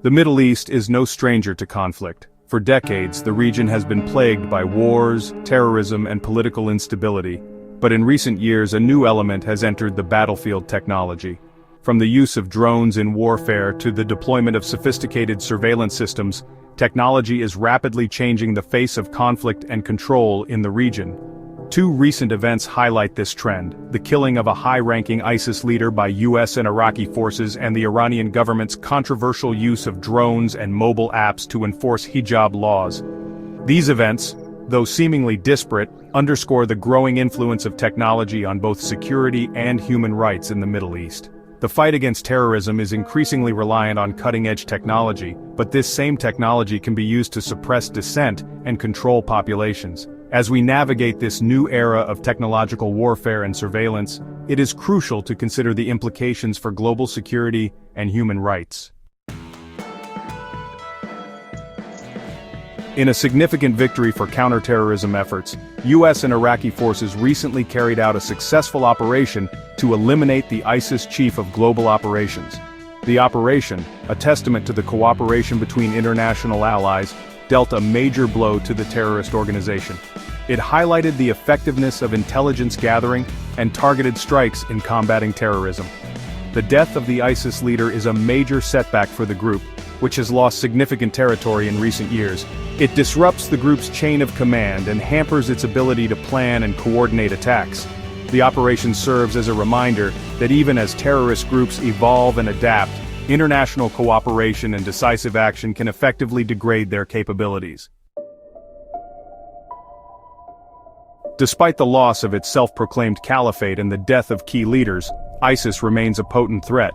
The Middle East is no stranger to conflict. For decades, the region has been plagued by wars, terrorism, and political instability. But in recent years, a new element has entered the battlefield: technology. From the use of drones in warfare to the deployment of sophisticated surveillance systems, technology is rapidly changing the face of conflict and control in the region. Two recent events highlight this trend: the killing of a high-ranking ISIS leader by US and Iraqi forces, and the Iranian government's controversial use of drones and mobile apps to enforce hijab laws. These events, though seemingly disparate, underscore the growing influence of technology on both security and human rights in the Middle East. The fight against terrorism is increasingly reliant on cutting-edge technology, but this same technology can be used to suppress dissent and control populations. As we navigate this new era of technological warfare and surveillance, it is crucial to consider the implications for global security and human rights. In a significant victory for counterterrorism efforts, US and Iraqi forces recently carried out a successful operation to eliminate the ISIS chief of global operations. The operation, a testament to the cooperation between international allies, dealt a major blow to the terrorist organization. It highlighted the effectiveness of intelligence gathering and targeted strikes in combating terrorism. The death of the ISIS leader is a major setback for the group, which has lost significant territory in recent years. It disrupts the group's chain of command and hampers its ability to plan and coordinate attacks. The operation serves as a reminder that even as terrorist groups evolve and adapt, international cooperation and decisive action can effectively degrade their capabilities. Despite the loss of its self-proclaimed caliphate and the death of key leaders, ISIS remains a potent threat.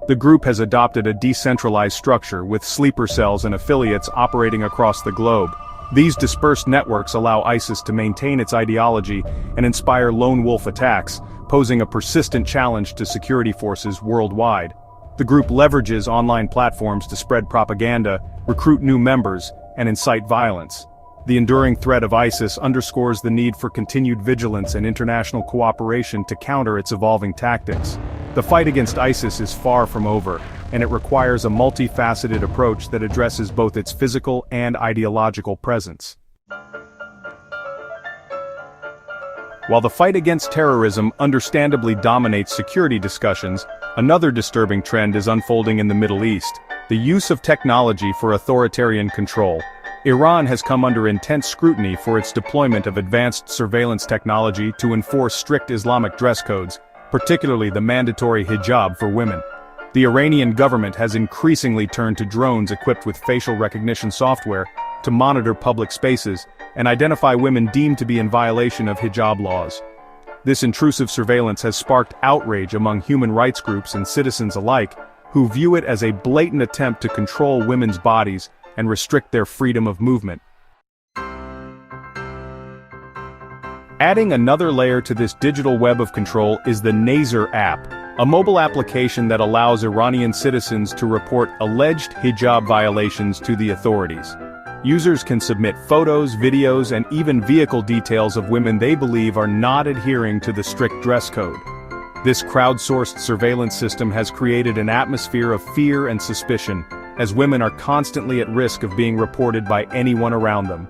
The group has adopted a decentralized structure with sleeper cells and affiliates operating across the globe. These dispersed networks allow ISIS to maintain its ideology and inspire lone wolf attacks, posing a persistent challenge to security forces worldwide. The group leverages online platforms to spread propaganda, recruit new members, and incite violence. The enduring threat of ISIS underscores the need for continued vigilance and international cooperation to counter its evolving tactics. The fight against ISIS is far from over, and it requires a multifaceted approach that addresses both its physical and ideological presence. While the fight against terrorism understandably dominates security discussions, another disturbing trend is unfolding in the Middle East: the use of technology for authoritarian control. Iran has come under intense scrutiny for its deployment of advanced surveillance technology to enforce strict Islamic dress codes, particularly the mandatory hijab for women. The Iranian government has increasingly turned to drones equipped with facial recognition software to monitor public spaces and identify women deemed to be in violation of hijab laws. This intrusive surveillance has sparked outrage among human rights groups and citizens alike, who view it as a blatant attempt to control women's bodies and restrict their freedom of movement. Adding another layer to this digital web of control is the Nazar app, a mobile application that allows Iranian citizens to report alleged hijab violations to the authorities. Users can submit photos, videos, and even vehicle details of women they believe are not adhering to the strict dress code. This crowdsourced surveillance system has created an atmosphere of fear and suspicion, as women are constantly at risk of being reported by anyone around them.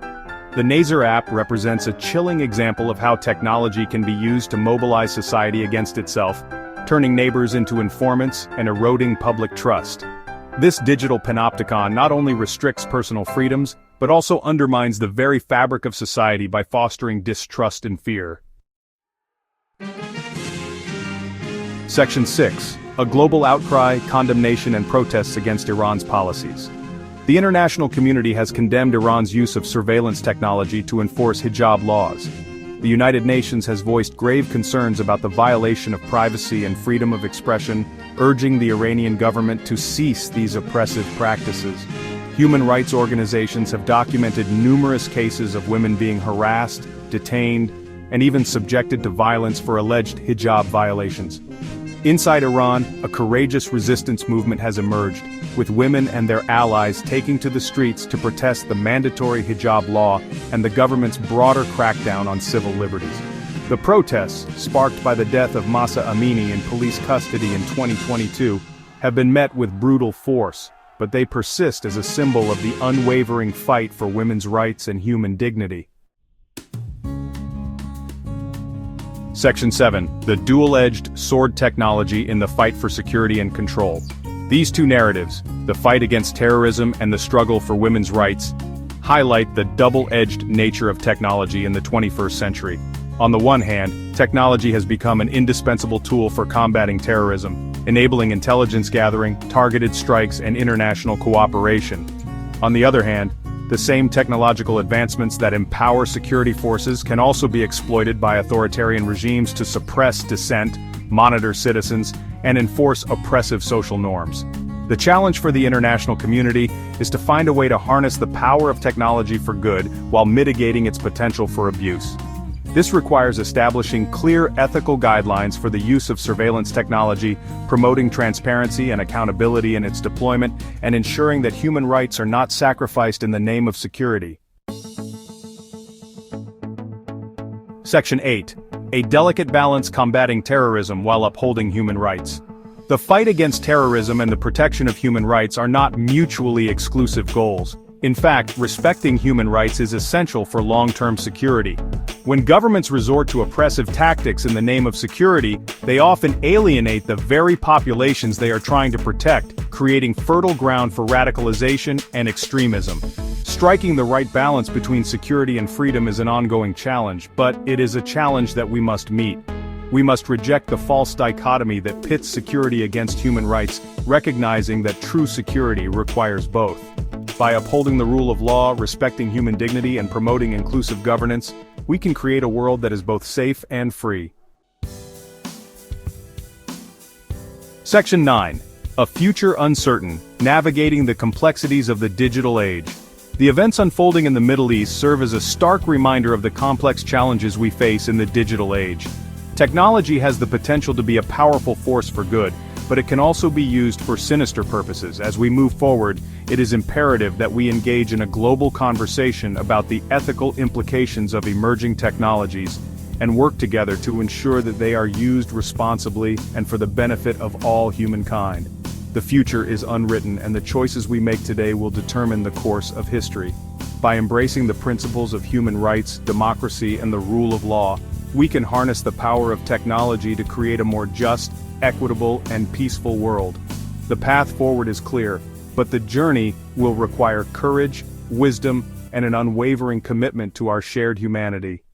The Nazar app represents a chilling example of how technology can be used to mobilize society against itself, turning neighbors into informants and eroding public trust. This digital panopticon not only restricts personal freedoms, but also undermines the very fabric of society by fostering distrust and fear. Section 6. A global outcry, condemnation, and protests against Iran's policies. The international community has condemned Iran's use of surveillance technology to enforce hijab laws. The United Nations has voiced grave concerns about the violation of privacy and freedom of expression, urging the Iranian government to cease these oppressive practices. Human rights organizations have documented numerous cases of women being harassed, detained, and even subjected to violence for alleged hijab violations. Inside Iran, a courageous resistance movement has emerged, with women and their allies taking to the streets to protest the mandatory hijab law and the government's broader crackdown on civil liberties. The protests, sparked by the death of Mahsa Amini in police custody in 2022, have been met with brutal force. but they persist as a symbol of the unwavering fight for women's rights and human dignity. Section 7. The dual-edged sword technology in the fight for security and control. These two narratives, the fight against terrorism and the struggle for women's rights, highlight the double-edged nature of technology in the 21st century. On the one hand, technology has become an indispensable tool for combating terrorism, enabling intelligence gathering, targeted strikes, and international cooperation. On the other hand, the same technological advancements that empower security forces can also be exploited by authoritarian regimes to suppress dissent, monitor citizens, and enforce oppressive social norms. The challenge for the international community is to find a way to harness the power of technology for good while mitigating its potential for abuse. This requires establishing clear ethical guidelines for the use of surveillance technology, promoting transparency and accountability in its deployment, and ensuring that human rights are not sacrificed in the name of security. Section 8. A delicate balance combating terrorism while upholding human rights. The fight against terrorism and the protection of human rights are not mutually exclusive goals. In fact, respecting human rights is essential for long-term security. When governments resort to oppressive tactics in the name of security, they often alienate the very populations they are trying to protect, creating fertile ground for radicalization and extremism. Striking the right balance between security and freedom is an ongoing challenge, but it is a challenge that we must meet. We must reject the false dichotomy that pits security against human rights, recognizing that true security requires both. By upholding the rule of law, respecting human dignity, and promoting inclusive governance, we can create a world that is both safe and free. Section 9. A future uncertain, navigating the complexities of the digital age. The events unfolding in the Middle East serve as a stark reminder of the complex challenges we face in the digital age. Technology has the potential to be a powerful force for good, but it can also be used for sinister purposes. As we move forward, it is imperative that we engage in a global conversation about the ethical implications of emerging technologies and work together to ensure that they are used responsibly and for the benefit of all humankind. The future is unwritten, and the choices we make today will determine the course of history. By embracing the principles of human rights, democracy, and the rule of law, we can harness the power of technology to create a more just, equitable, and peaceful world. The path forward is clear, but the journey will require courage, wisdom, and an unwavering commitment to our shared humanity.